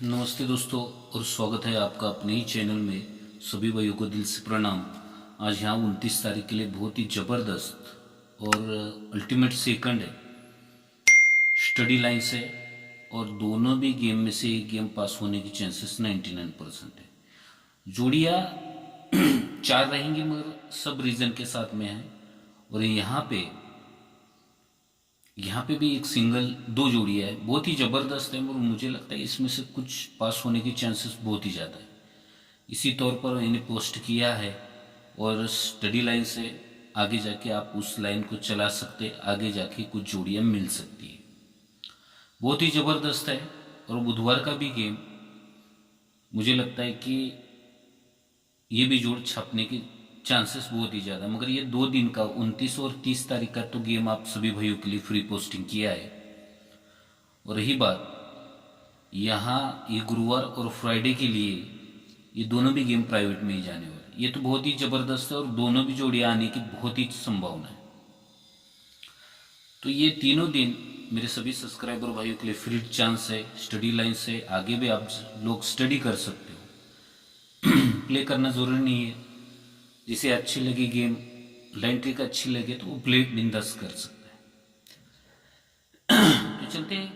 नमस्ते दोस्तों और स्वागत है आपका अपने ही चैनल में। सभी भाइयों को दिल से प्रणाम। आज यहाँ 29 तारीख के लिए बहुत ही ज़बरदस्त और अल्टीमेट सेकंड है, स्टडी लाइन से, और दोनों भी गेम में से एक गेम पास होने की चांसेस 99% है। जोड़ियाँ चार रहेंगी मगर सब रीजन के साथ में है। और यहाँ पे भी एक सिंगल दो जोड़ियाँ है, बहुत ही ज़बरदस्त है। और मुझे लगता है इसमें से कुछ पास होने की चांसेस बहुत ही ज़्यादा है। इसी तौर पर इन्हें पोस्ट किया है और स्टडी लाइन से आगे जाके आप उस लाइन को चला सकते, आगे जाके कुछ जोड़ियाँ मिल सकती है। बहुत ही ज़बरदस्त है। और बुधवार का भी गेम मुझे लगता है कि ये भी जोड़ छपने की चांसेस बहुत ही ज़्यादा, मगर ये 2 दिन का 29 और 30 तारीख का तो गेम आप सभी भाइयों के लिए फ्री पोस्टिंग किया है। और रही बात यहाँ ये गुरुवार और फ्राइडे के लिए, ये दोनों भी गेम प्राइवेट में ही जाने वाले। ये तो बहुत ही ज़बरदस्त है और दोनों भी जोड़ियाँ आने की बहुत ही संभावना है। तो ये तीनों दिन मेरे सभी सब्सक्राइबर भाइयों के लिए फ्री चांस है। स्टडी लाइन से आगे भी आप लोग स्टडी कर सकते हो। प्ले करना ज़रूरी नहीं है, जिसे अच्छी लगी गेम, लाइन ट्रिक अच्छी लगे तो वो प्ले बिंदास कर सकता है। तो चलते हैं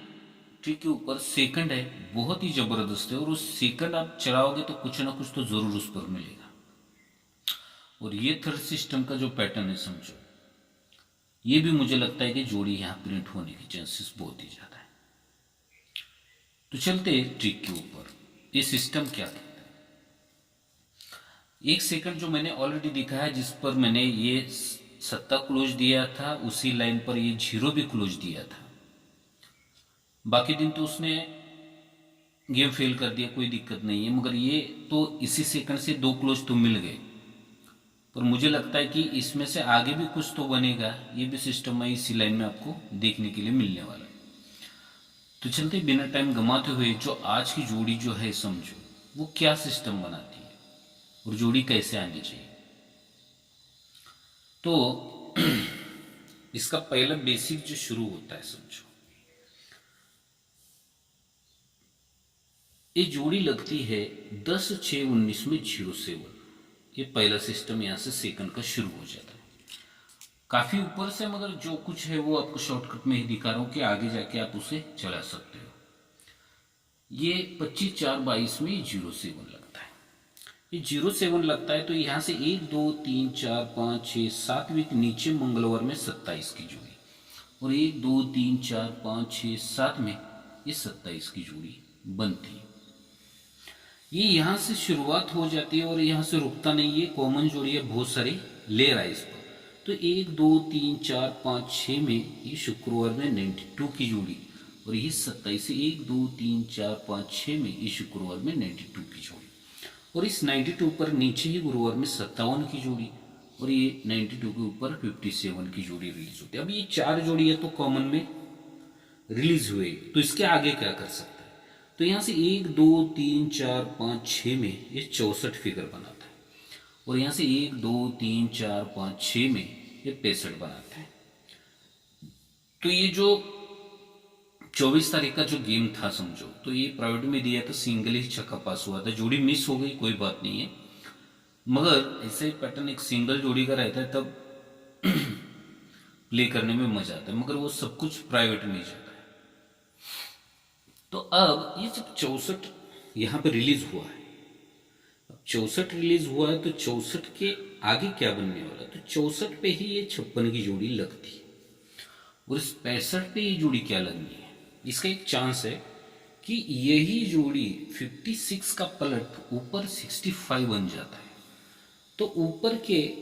ट्रिक के ऊपर। सेकंड है, बहुत ही जबरदस्त है, और उस सेकंड आप चलाओगे तो कुछ ना कुछ तो जरूर उस पर मिलेगा। और ये थर्ड सिस्टम का जो पैटर्न है समझो, ये भी मुझे लगता है कि जोड़ी यहां प्रिंट होने की चांसेस बहुत ही ज्यादा है। तो चलते हैं ट्रिक के ऊपर। ये सिस्टम क्या कहता है? एक सेकंड जो मैंने ऑलरेडी दिखा है, जिस पर मैंने ये सत्ता क्लोज दिया था, उसी लाइन पर ये 0 भी क्लोज दिया था। बाकी दिन तो उसने गेम फेल कर दिया, कोई दिक्कत नहीं है, मगर ये तो इसी सेकंड से 2 क्लोज तो मिल गए। पर मुझे लगता है कि इसमें से आगे भी कुछ तो बनेगा। ये भी सिस्टम है इसी लाइन में आपको देखने के लिए मिलने वाला है। तो चलते बिना टाइम गंवाते हुए, जो आज की जोड़ी जो है समझो, वो क्या सिस्टम बनाती है और जोड़ी कैसे आनी चाहिए। तो इसका पहला बेसिक जो शुरू होता है समझो, ये जोड़ी लगती है 10-6-19 में 07। ये पहला सिस्टम यहां से सेकंड का शुरू हो जाता है। काफी ऊपर से, मगर जो कुछ है वो आपको शॉर्टकट में ही दिखा रहा हूं कि आगे जाके आप उसे चला सकते हो। ये 25-4-22 में 07 लगता है। ये 07 लगता है तो यहां से 1 2 3 4 5 6 7 वीक नीचे मंगलवार में 27 की जोड़ी, और 1 2 3 4 5 6 7 में ये 27 की जोड़ी बनती है। ये यहां से शुरुआत हो जाती है और यहां से रुकता नहीं है। कॉमन जोड़ी है, बहुत सारी ले रहा है इस पर। तो 1 2 3 4 5 6 में ये शुक्रवार में 92 की जोड़ी, और ये 27 से 1 2 3 4 5 6 में ये शुक्रवार में 92 की जोड़ी, और इस 92 पर नीचे ही गुरुवार में 57 की जोड़ी, और ये 92 के ऊपर 57 की जोड़ी रिलीज होती है। अब ये 4 जोड़ी है तो कॉमन में रिलीज हुए, तो इसके आगे क्या कर सकते हैं? तो यहां से 1 2 3 4 5 6 में ये 64 फिगर बनाता है, और यहां से 1 2 3 4 5 6 में ये 65 बनाता है। तो ये जो 24 तारीख का जो गेम था समझो, तो ये प्राइवेट में दिया था, सिंगल ही छक्का पास हुआ था। जोड़ी मिस हो गई, कोई बात नहीं है, मगर ऐसे पैटर्न एक सिंगल जोड़ी का रहता है तब प्ले करने में मजा आता है, मगर वो सब कुछ प्राइवेट में ही जाता है। तो अब ये जब 64 यहां पे रिलीज हुआ है, अब 64 रिलीज हुआ है, तो 64 के आगे क्या बनने वाला? तो 64 पे ही ये 56 की जोड़ी लगती है, और इस 65 पे ये जोड़ी क्या लगनी है? इसका एक चांस है कि यही जोड़ी 56 का पलट ऊपर 65 बन जाता है। तो ऊपर के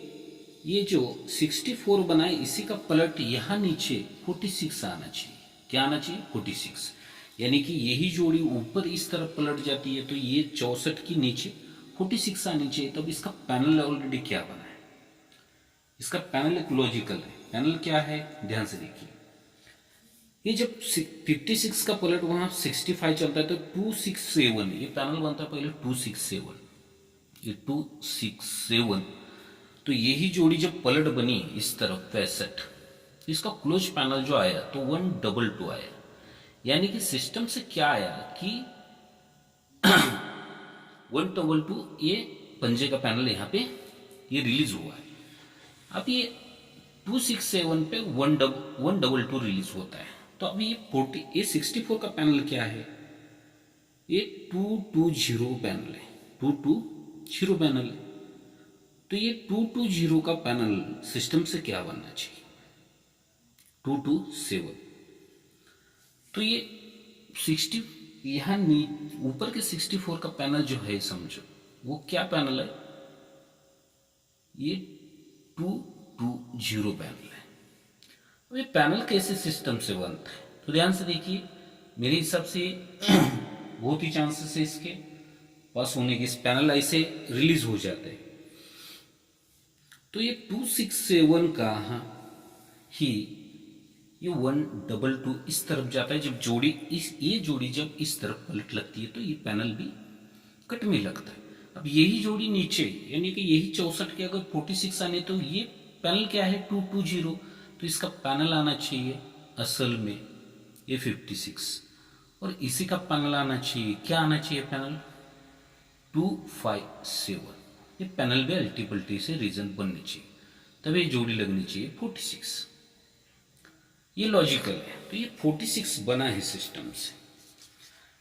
ये जो 64 बनाए, इसी का पलट यहां नीचे 46 आना चाहिए। क्या आना चाहिए? 46। यानी कि यही जोड़ी ऊपर इस तरफ पलट जाती है, तो ये 64 की नीचे 46 आनी चाहिए। तब इसका पैनल ऑलरेडी क्या बना है? इसका पैनल एक लॉजिकल है। पैनल क्या है? ध्यान से देखिए। ये जब 56 का पलट वहां 65 चलता है, तो 267 ये पैनल बनता है पहले 267, ये 267। तो यही जोड़ी जब पलट बनी इस तरफ 65, इसका क्लोज पैनल जो आया तो 122 आया। यानी कि सिस्टम से क्या आया कि 122 ये पंजे का पैनल यहाँ पे ये रिलीज हुआ है। अब ये 267 पे 122 रिलीज होता है। तो अब ये 64 का पैनल क्या है, ये 220 पैनल है, 220 पैनल है। तो ये 220 का पैनल सिस्टम से क्या बनना चाहिए, 227। तो ये 60 यहाँ ऊपर के 64 का पैनल जो है समझो वो क्या पैनल है, ये 220 पैनल है। अब ये पैनल कैसे सिस्टम से बनता है, तो ध्यान से देखिए, मेरे हिसाब से बहुत ही चांसेस है इसके पास होने के, इस पैनल ऐसे रिलीज हो जाते हैं। तो ये 267 का ही ये 122 इस तरफ जाता है। जब जोड़ी ये जोड़ी जब इस तरफ पलट लगती है तो ये पैनल भी कटने लगता है। अब यही जोड़ी नीचे, यानी कि यही 64 के अगर 46 आने तो ये पैनल क्या है 220, तो इसका पैनल आना चाहिए असल में ये 56, और इसी का पैनल आना चाहिए, क्या आना चाहिए पैनल 257। ये पैनल भी अल्टी पल्टी से रीजन बननी चाहिए, तब ये जोड़ी लगनी चाहिए 46। ये लॉजिकल है। तो ये 46 बना है सिस्टम से,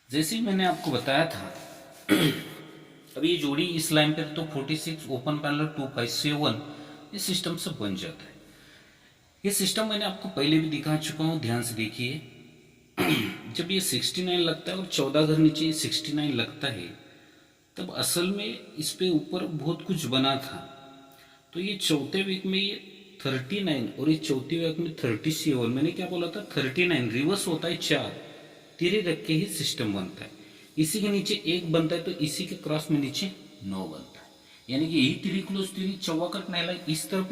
जैसे ही मैंने आपको बताया था। अब ये जोड़ी इस लाइन पर तो 46 ओपन पैनल 257 ये सिस्टम से बन जाता है। ये सिस्टम मैंने आपको पहले भी दिखा चुका हूं, ध्यान से देखिए। जब ये 69 लगता है और 14 घर नीचे 69 लगता है, तब असल में इस पे ऊपर बहुत कुछ बना था। तो ये चौथे वीक में ये 39 और ये चौथी वीक में 37, मैंने क्या बोला था 39 रिवर्स होता है, 4 तिरे रख के ही सिस्टम बनता है। इसी के नीचे 1 बनता है तो इसी के क्रॉस में नीचे 9 बनता है, यानी कि यही तिरी क्लोज तिरी चौवाकट नहला, इस तरफ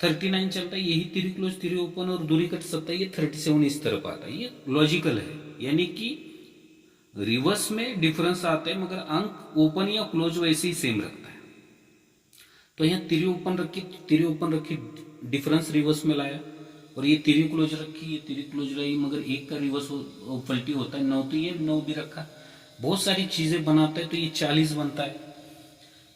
39 चलता है, यही तिरी क्लोज तिरी ओपन और दूरी कट सकता है, ये 37 इस तरफ आता है। ये लॉजिकल है, यानी कि रिवर्स में डिफरेंस आता है मगर अंक ओपन या क्लोज वैसे ही सेम रखता है। तो यहाँ तिरी ओपन रखी डिफरेंस रिवर्स में लाया, और ये तिरी क्लोज रखी, ये तिरी क्लोज रही, मगर एक का रिवर्स पलटी होता है 9, तो ये 9 भी रखा। बहुत सारी चीजें बनाता है, तो ये 40 बनता है,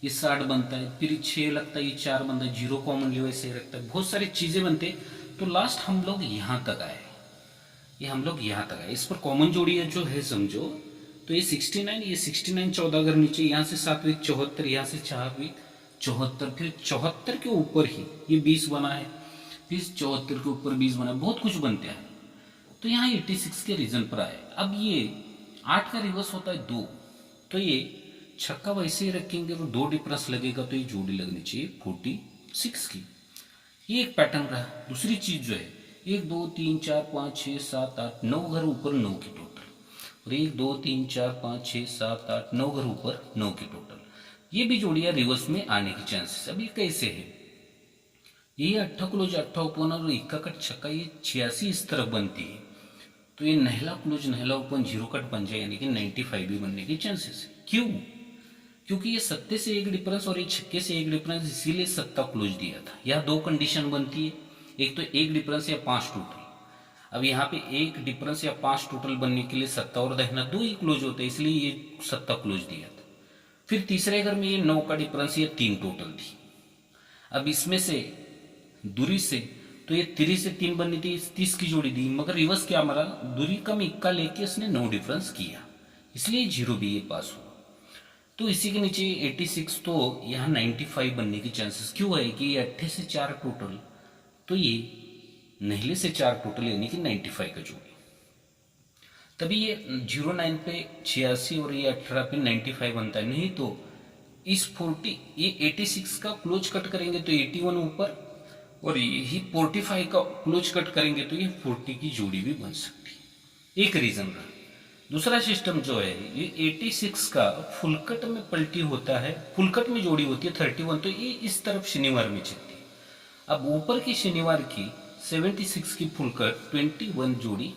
ये 60 बनता है, फिर 6 लगता है, ये 4 बनता है, 0 कॉमन लियो ऐसे रखता है, बहुत सारी चीजें बनते हैं। तो लास्ट हम लोग यहाँ तक आए, ये हम लोग यहाँ तक आए। इस पर कॉमन जोड़ी है जो है समझो, तो ये 69, ये 69 14 घर नीचे, यहाँ से 7 वीक 74, यहाँ से 4 वीक 74, फिर 74 के ऊपर ही ये 20 बना है, फिर 74 के ऊपर 20 बना है, बहुत कुछ बनते हैं। तो यहाँ 86 के रीजन पर आए। अब ये 8 का रिवर्स होता है 2, तो ये छक्का वैसे ही रखेंगे तो 2 डिफरेंस लगेगा, तो ये जोड़ी लगनी चाहिए 46 की। ये एक पैटर्न रहा। दूसरी चीज जो है 1 2 3 4 5 6 7 8 9 घर ऊपर 9 की टोटल, और 1 2 3 4 5 6 7 8 9 घर ऊपर 9 की टोटल, ये भी जोड़ियां रिवर्स में आने की चांसेस। अब ये कैसे है, ये 8 क्लोज 8 ओपन और 1 कट छक्का, ये 86 इस तरफ बनती है, तो ये नहला क्लोज नहला ओपन 0 कट बन जाए, यानी कि 95 भी बनने की चांसेस है। क्यों, क्योंकि ये 7 से 1 डिफरेंस और ये 6 से 1 डिफरेंस, इसीलिए 7 क्लोज दिया था। यह 2 कंडीशन बनती है, एक तो 1 डिफरेंस या 5 टोटल। अब यहाँ पे 1 डिफरेंस या 5 टोटल बनने के लिए 7 और दहना 2 ही क्लोज होते हैं, इसलिए ये 7 क्लोज दिया था। फिर तीसरे घर में ये 9 का डिफरेंस, ये 3 टोटल थी। अब इसमें से दूरी से तो ये 3 से 3 बननी थी, 30 की जोड़ी दी, मगर रिवर्स क्या मरा, दूरी कम 1 का लेके इसने 9 डिफरेंस किया, इसलिए 0 भी ये पास हुआ। तो इसी के नीचे 86, तो यहाँ 95 बनने की चांसेस क्यों है कि ये 8 से 4 टोटल, तो ये नहले से 4 टोटल, यानी कि 95 का जोड़ी। तभी ये 09 पे 86 और ये 18 पे 95 बनता है। नहीं तो इस 40 ये 86 का क्लोज कट करेंगे तो 81 ऊपर, और यही 45 का क्लोज कट करेंगे तो ये 40 की जोड़ी भी बन सकती है। एक रीजन रहा। दूसरा सिस्टम जो है ये 86 का फुलकट में पलटी होता है, फुलकट में जोड़ी होती है 31, तो ये इस तरफ शनिवार में चलती है। अब ऊपर की शनिवार की 76 की फुलकट 21 जोड़ी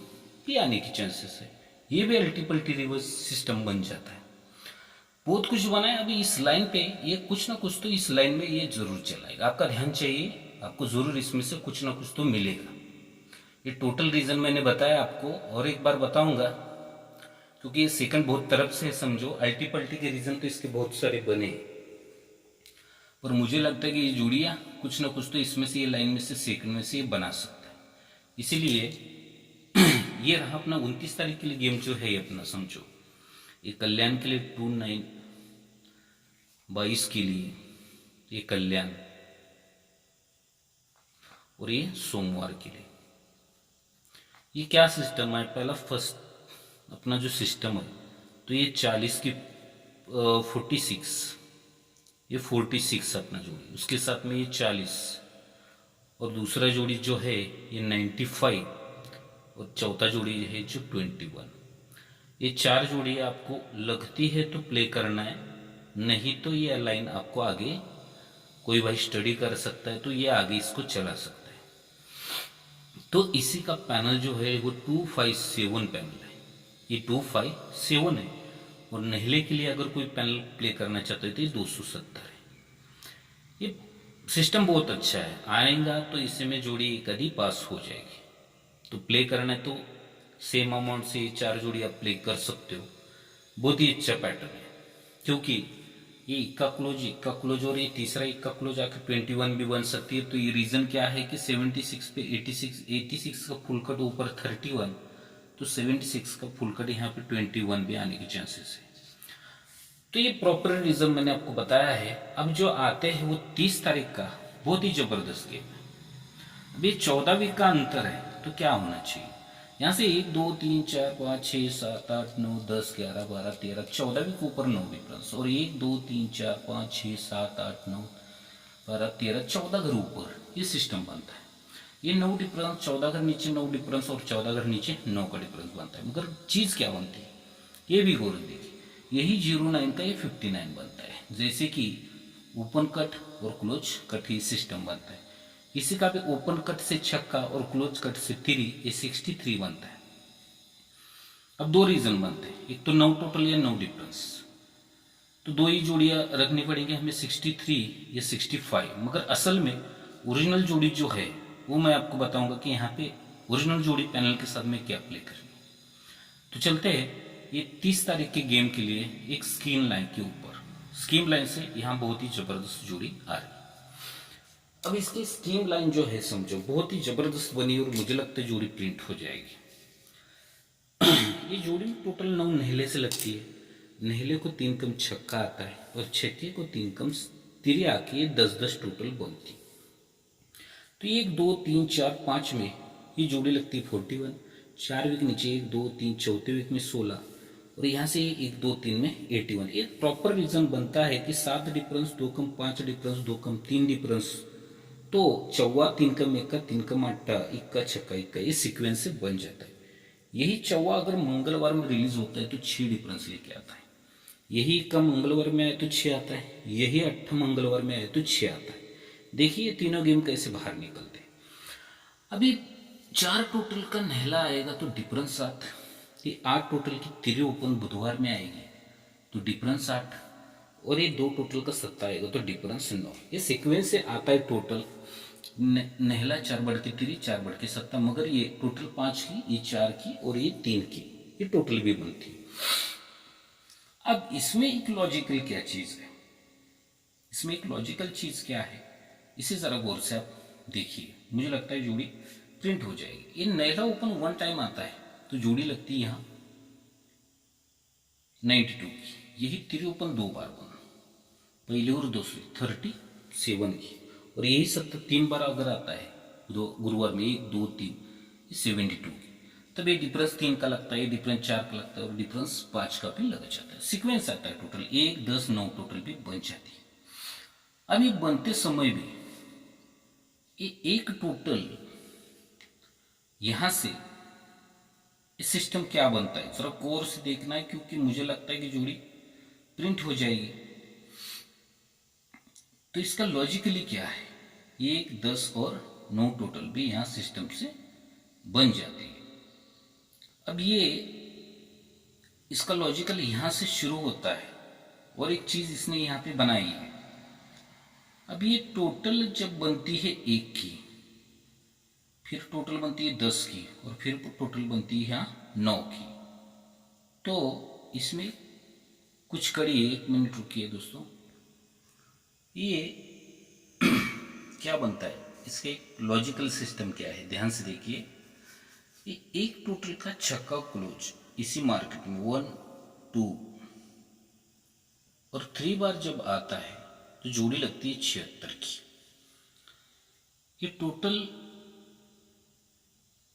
भी आने की चांसेस है, ये भी अल्टी पल्टी रिवर्स सिस्टम बन जाता है। बहुत कुछ बना है। अभी इस लाइन पे ये कुछ ना कुछ तो इस लाइन में ये जरूर चलाएगा, आपका ध्यान चाहिए, आपको जरूर इसमें से कुछ ना कुछ तो मिलेगा। ये टोटल रीजन मैंने बताया आपको, और एक बार बताऊंगा क्योंकि ये सेकंड बहुत तरफ से है, समझो अल्टी पल्टी के रीजन तो इसके बहुत सारे बने, पर मुझे लगता है कि ये जोड़ियाँ कुछ ना कुछ तो इसमें से, ये लाइन में से, सेकंड में से ये बना सकता है। इसीलिए ये रहा अपना 29 तारीख के लिए गेम जो है ये अपना, समझो ये कल्याण के लिए 2/9/22 के लिए ये कल्याण, और ये सोमवार के लिए। ये क्या सिस्टम है, पहला फर्स्ट अपना जो सिस्टम है, तो ये 40 की 46, ये 46 अपना जोड़ी, उसके साथ में ये 40, और दूसरा जोड़ी जो है ये 95, और चौथा जोड़ी है जो 21। ये 4 जोड़ी आपको लगती है तो प्ले करना है, नहीं तो ये लाइन आपको आगे कोई भाई स्टडी कर सकता है तो ये आगे इसको चला सकता है। तो इसी का पैनल जो है वो 257 पैनल है, ये 257 है। और नहले के लिए अगर कोई पैनल प्ले करना चाहते हो तो ये 270 है। ये सिस्टम बहुत अच्छा है, आएगा तो इसे में जोड़ी कभी पास हो जाएगी। तो प्ले करना है तो सेम अमाउंट से 4 जोड़ी आप प्ले कर सकते हो। बहुत ही अच्छा पैटर्न है, क्योंकि ये इक्का क्लोज और ये तीसरा इक्का क्लोज आकर 21 भी बन सकती है। तो ये रीजन क्या है कि 76 पे 86 का फुल कट ऊपर 31, तो 76 का फुल कट यहाँ पे 21 भी आने के चांसेस है। तो ये प्रॉपर रीजन मैंने आपको बताया है। अब जो आते हैं वो 30 तारीख का बहुत ही जबरदस्त गेम है। अब ये 14 वीक का अंतर है, तो क्या होना चाहिए यहाँ से 1 2 3 4 5 6 7 8 9 10 11 12 13 14 वीक ऊपर 9 डिफरेंस, और 1 2 3 4 5 6 7 8 9 12 13 14 घर ऊपर ये सिस्टम बनता है। ये 9 डिफरेंस, 14 घर नीचे 9 डिफरेंस, और 14 घर नीचे 9 का डिफरेंस बनता है। मगर चीज़ क्या बनती है ये भी गौर देखिए, यही 09 का ये 59 बनता है। जैसे कि ओपन कट और क्लोज कट ही सिस्टम बनता है। इसी का भी ओपन कट से छक्का और क्लोज कट से 3 ये 63 बनता है। अब 2 रीजन बनते हैं, एक तो 9 टोटल या 9 डिफरेंस, तो 2 ही जोड़ियां रखनी पड़ेंगी हमें, 63 या 65। मगर असल में ओरिजिनल जोड़ी जो है वो मैं आपको बताऊंगा कि यहाँ पे ओरिजिनल जोड़ी पैनल के साथ में क्या प्ले करनी। तो चलते हैं ये 30 तारीख के गेम के लिए एक स्कीम लाइन के ऊपर। स्कीम लाइन से यहाँ बहुत ही जबरदस्त जोड़ी आ रही। अब इसकी स्कीम लाइन जो है समझो बहुत ही जबरदस्त बनी, और मुझे लगता है जोड़ी प्रिंट हो जाएगी। ये जोड़ी टोटल 9 नहले से लगती है। नहले को 3 कम छक्का आता है, और छक्के को 3 कम तिरी आके ये 10-10 टोटल बनती। तो 1 2 3 4 5 में ये जोड़ी लगती है 41। 4 वीक नीचे 1 2 3 चौथे वीक में 16, और यहाँ से 1 2 3 में 81। एक प्रॉपर रीजन बनता है कि 7 डिफरेंस 2 कम 5 डिफरेंस 2 कम 3 डिफरेंस, तो 4 3 कम 1 3 कम 8 इक्का छक्का इक्का, ये सीक्वेंस से बन जाता है। यही 4 अगर मंगलवार में रिलीज होता है तो 6 डिफरेंस लेके आता है। यही इक्का मंगलवार में आए तो 6 आता है, यही 8 मंगलवार में आए तो 6 आता है। देखिए तीनों गेम कैसे बाहर निकलते हैं। अभी 4 टोटल का नहला आएगा तो डिफरेंस 7, ये 8 टोटल की 3 ओपन बुधवार में आएगी तो डिफरेंस 8, और ये 2 टोटल का 7 आएगा तो डिफरेंस 9। ये सीक्वेंस से आता है टोटल। नहला 4 बढ़ के 3 4 बढ़ के 7, मगर ये टोटल 5 की, ये 4 की, और ये 3 की, ये टोटल भी बनती है। अब इसमें एक लॉजिकल क्या चीज है, इसमें एक लॉजिकल चीज क्या है, इसे जरा गौर से आप देखिए। मुझे लगता है जोड़ी प्रिंट हो जाएगी। ये नहला ओपन 1 टाइम आता है तो जोड़ी लगती है यहाँ 92 की। यही 3 ओपन 2 बार बना, पहले और दूसरी 37 की, और यही 3 बार अगर आता है गुरुवार में 1 2 3 72 की, तब ये डिफरेंस 3 का लगता है, डिफरेंस 4 का लगता है, और डिफरेंस 5 का भी लग जाता है। सीक्वेंस आता है टोटल 1 10 9 टोटल भी बन जाती है। अब ये बनते समय भी ये एक टोटल यहां से इस सिस्टम क्या बनता है जरा गौर से देखना है, क्योंकि मुझे लगता है कि जोड़ी प्रिंट हो जाएगी। तो इसका लॉजिकली क्या है, 1 10 और 9 टोटल भी यहां सिस्टम से बन जाती है। अब ये इसका लॉजिकल यहां से शुरू होता है, और एक चीज इसने यहां पे बनाई है। अब ये टोटल जब बनती है 1 की, फिर टोटल बनती है 10 की, और फिर टोटल बनती है यहाँ 9 की। तो इसमें कुछ करिए, 1 मिनट रुकिए दोस्तों। ये क्या बनता है, इसका एक लॉजिकल सिस्टम क्या है, ध्यान से देखिए। ये एक टोटल का छक्का क्लोज इसी मार्केट में 1 2 और 3 बार जब आता है तो जोड़ी लगती है 76 की। ये टोटल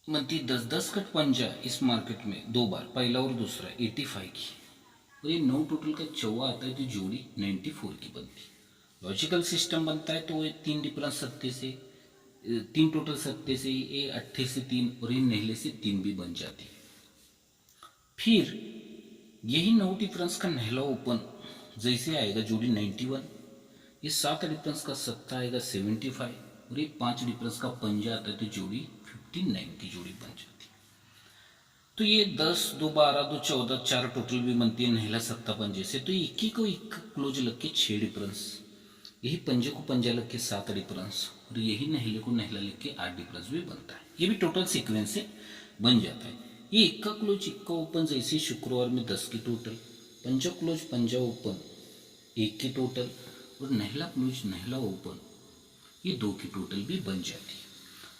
बनती 10-10 कट पंजा इस मार्केट में 2 बार, पहला और दूसरा 85 की, और ये 9 टोटल का चौवा आता है तो जोड़ी 94 की बनती है। लॉजिकल सिस्टम बनता है तो ये 3 डिफरेंस सत्ते से, 3 टोटल सत्ते से, ये 8 से 3 और ये नहले से 3 भी बन जाती है। फिर यही 9 डिफरेंस का नहला ओपन जैसे आएगा जोड़ी 91, ये 7 डिफरेंस का सत्ता आएगा 75 और ये 5 डिफरेंस का पंजा आता है तो जोड़ी 59 की जोड़ी बन जाती है। तो ये 10 2 12 2 14 4 टोटल भी बनती है नहला सत्ता पंजे से, तो एक ही को एक क्लोज लग के 6 डिफरेंस, यही पंजे को पंजा लग के 7 डिफरेंस और यही नहले को नहला लग के 8 डिफरेंस भी बनता है। ये भी टोटल सीक्वेंस से बन जाता है। ये इक्का क्लोज इक्का ओपन जैसे शुक्रवार में 10 की टोटल, पंजा क्लोज पंजा ओपन 1 की टोटल और नहला क्लोज नहला ओपन ये 2 की टोटल भी बन जाती है।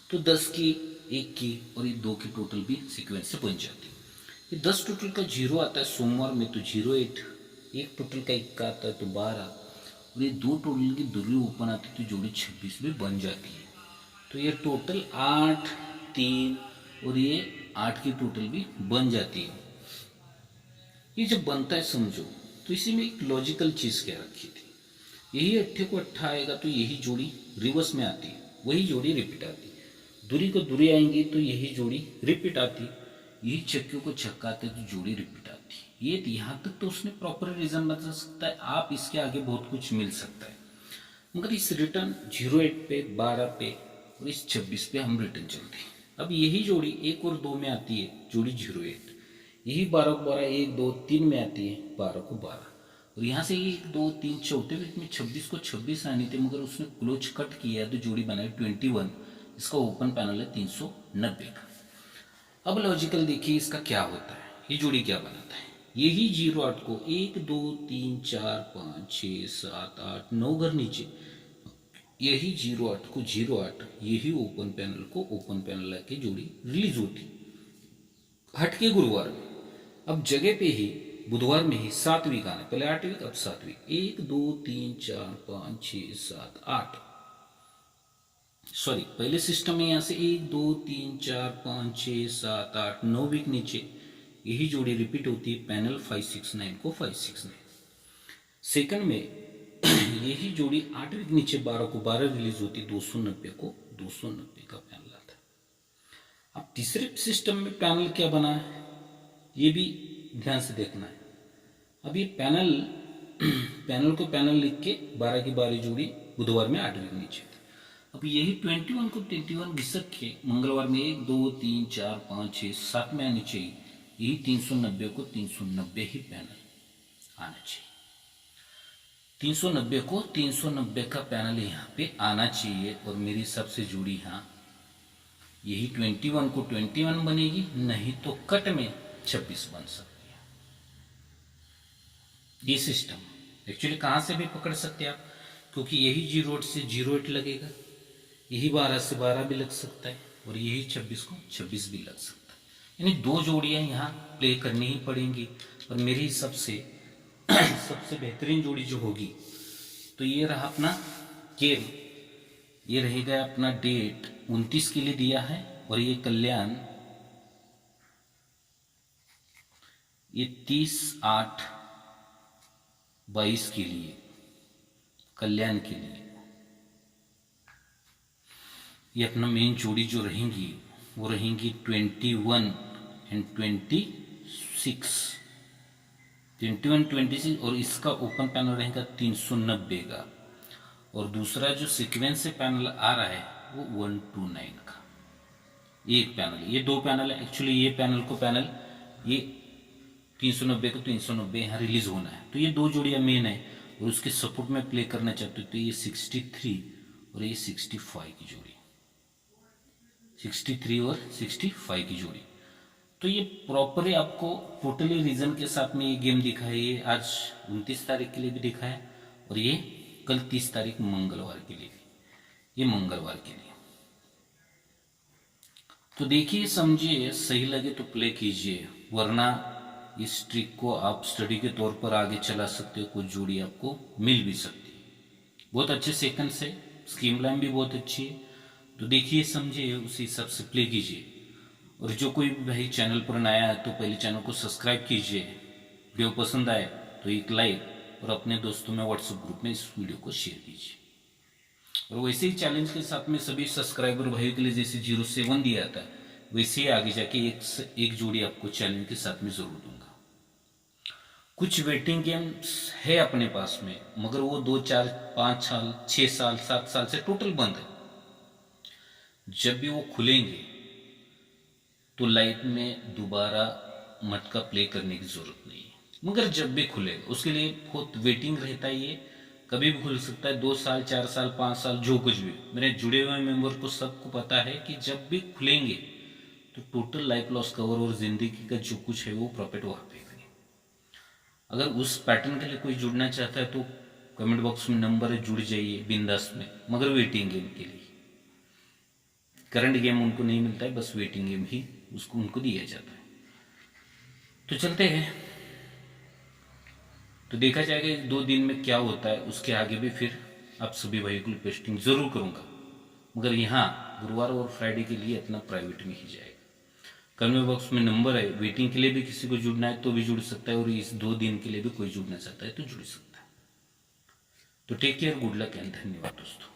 तो 10 की 1 की और ये 2 की टोटल भी सीक्वेंस से बन जाती है। ये 10 टोटल का 0 आता है सोमवार में तो 08, 1 टोटल का 1 का आता है तो 12 और ये 2 टोटल की दूरी ओपन आती है तो जोड़ी 26 भी बन जाती है। तो ये टोटल 8 3 और ये 8 की टोटल भी बन जाती है। ये जब बनता है समझो, तो इसी में एक लॉजिकल चीज़ क्या रखी थी, यही 8 को 8 आएगा तो यही जोड़ी रिवर्स में आती है, वही जोड़ी रिपीट आती है। दूरी को दूरी आएंगी तो यही जोड़ी रिपीट आती, यही छक्कों को छक्का आते तो जोड़ी रिपीट आती। ये यहाँ तक तो उसने प्रॉपर रीजन बता सकता है, आप इसके आगे बहुत कुछ मिल सकता है, मगर इस रिटर्न 08 पे 12 पे और इस 26 पे हम रिटर्न चलते हैं। अब यही जोड़ी 1 और 2 में आती है जोड़ी 08, यही 12 को 12 1 2 3 में आती है 12 को 12 और यहाँ से 1 2 3 चौथे वीक में 26 को 26 आनी थी, मगर उसने क्लोज कट किया तो जोड़ी बनाई 21, इसका ओपन पैनल है 390 का। अब लॉजिकल देखिए इसका क्या होता है, ये जोड़ी क्या बनाता है, यही 08 को 1 2 3 4 5 6 7 8 9 घर नीचे, यही 08 को 08 यही ओपन पैनल को ओपन पैनल आके जोड़ी रिलीज होती हट के गुरुवार में। अब जगह पे ही बुधवार में ही 7 वीक आना, पहले 8 वीक अब 7 वीक, 1 2 3 4 5 6 7 8, सॉरी पहले सिस्टम में यहाँ से 1 2 3 4 5 6 7 8 9 वीक नीचे यही जोड़ी रिपीट होती है, पैनल 569 को 569। सेकंड में यही जोड़ी 8 वीक नीचे 12 को 12 रिलीज होती, 290 को 290 का पैनल आता है। अब तीसरे सिस्टम में पैनल क्या बना है ये भी ध्यान से देखना है। अब ये पैनल को पैनल लिख के 12 की 12 जोड़ी बुधवार में 8 वीक नीचे, अब यही 21 को 21 घिसक के मंगलवार में 1 2 3 4 5 6 7 में आनी चाहिए, यही 390 को 390 ही पैनल आना चाहिए, 390 को 390 का पैनल यहाँ पे आना चाहिए। और मेरी सबसे जुड़ी यहाँ यही 21 को 21 बनेगी, नहीं तो कट में 26 बन सकती है। ये सिस्टम एक्चुअली कहाँ से भी पकड़ सकते हैं आप, क्योंकि यही 08 से 08 लगेगा, यही 12 से 12 भी लग सकता है और यही 26 को 26 भी लग सकता है, यानी 2 जोड़ियाँ यहाँ प्ले करनी ही पड़ेंगी। और मेरी सबसे सबसे बेहतरीन जोड़ी जो होगी तो ये रहा अपना गेम, ये रहेगा अपना डेट 29 के लिए दिया है और ये कल्याण ये 30/8/22 के लिए कल्याण के लिए ये अपना मेन जोड़ी जो रहेंगी वो रहेंगी 21 एंड 26, 21 26 और इसका ओपन पैनल रहेगा 390 का और दूसरा जो सीक्वेंस से पैनल आ रहा है वो 129 का एक पैनल, ये 2 पैनल है एक्चुअली, ये पैनल को पैनल ये 390 को 390 यहाँ रिलीज होना है, तो ये 2 जोड़ियाँ मेन है और उसके सपोर्ट में प्ले करना चाहते हो तो ये 63 और ये 65 की जोड़ी, 63 और 65 की जोड़ी। तो ये प्रॉपरली आपको टोटली रीजन के साथ में ये गेम दिखा है। ये आज 29 तारीख के लिए भी दिखा है और ये कल 30 तारीख मंगलवार के लिए भी, ये मंगलवार के लिए। तो देखिए समझिए, सही लगे तो प्ले कीजिए, वरना इस ट्रिक को आप स्टडी के तौर पर आगे चला सकते हो। कुछ जोड़ी आपको मिल भी सकती है। बहुत अच्छे सेकंड से, स्कीम लाइन भी बहुत अच्छी है। तो देखिए समझिए, उसी हिसाब से प्ले कीजिए। और जो कोई भी भाई चैनल पर नया है तो पहले चैनल को सब्सक्राइब कीजिए। वीडियो पसंद आए तो एक लाइक और अपने दोस्तों में व्हाट्सएप ग्रुप में इस वीडियो को शेयर कीजिए। और वैसे ही चैलेंज के साथ में सभी सब्सक्राइबर भाइयों के लिए जैसे 07 दिया था, वैसे ही आगे जाके एक जोड़ी आपको चैलेंज के साथ में जरूर दूंगा। कुछ वेटिंग गेम्स है अपने पास में, मगर वो 2, 4, 5 साल, 6 साल, 7 साल से टोटल बंद है। जब भी वो खुलेंगे तो लाइफ में दोबारा मटका प्ले करने की जरूरत नहीं है, मगर जब भी खुलेगा उसके लिए बहुत वेटिंग रहता है। ये कभी भी खुल सकता है, 2 साल, 4 साल, 5 साल, जो कुछ भी। मेरे जुड़े हुए मेंबर को सबको पता है कि जब भी खुलेंगे तो टोटल लाइफ लॉस कवर और जिंदगी का जो कुछ है वो प्रॉफिट वहां पे करें। अगर उस पैटर्न के लिए कोई जुड़ना चाहता है तो कमेंट बॉक्स में नंबर है, जुड़ जाइए बिंदास में, मगर वेटिंग गेम के लिए। करंट गेम उनको नहीं मिलता है, बस वेटिंग गेम ही उसको उनको दिया जाता है। तो चलते हैं, तो देखा जाएगा 2 दिन में क्या होता है। उसके आगे भी फिर आप सभी भाइयों के लिए पेस्टिंग जरूर करूंगा, मगर यहाँ गुरुवार और फ्राइडे के लिए इतना प्राइवेट में ही जाएगा। कमेंट बॉक्स में नंबर है, वेटिंग के लिए भी किसी को जुड़ना है तो भी जुड़ सकता है, और इस 2 दिन के लिए भी कोई जुड़ना चाहता है तो जुड़ सकता है। तो take care, good luck and धन्यवाद दोस्तों।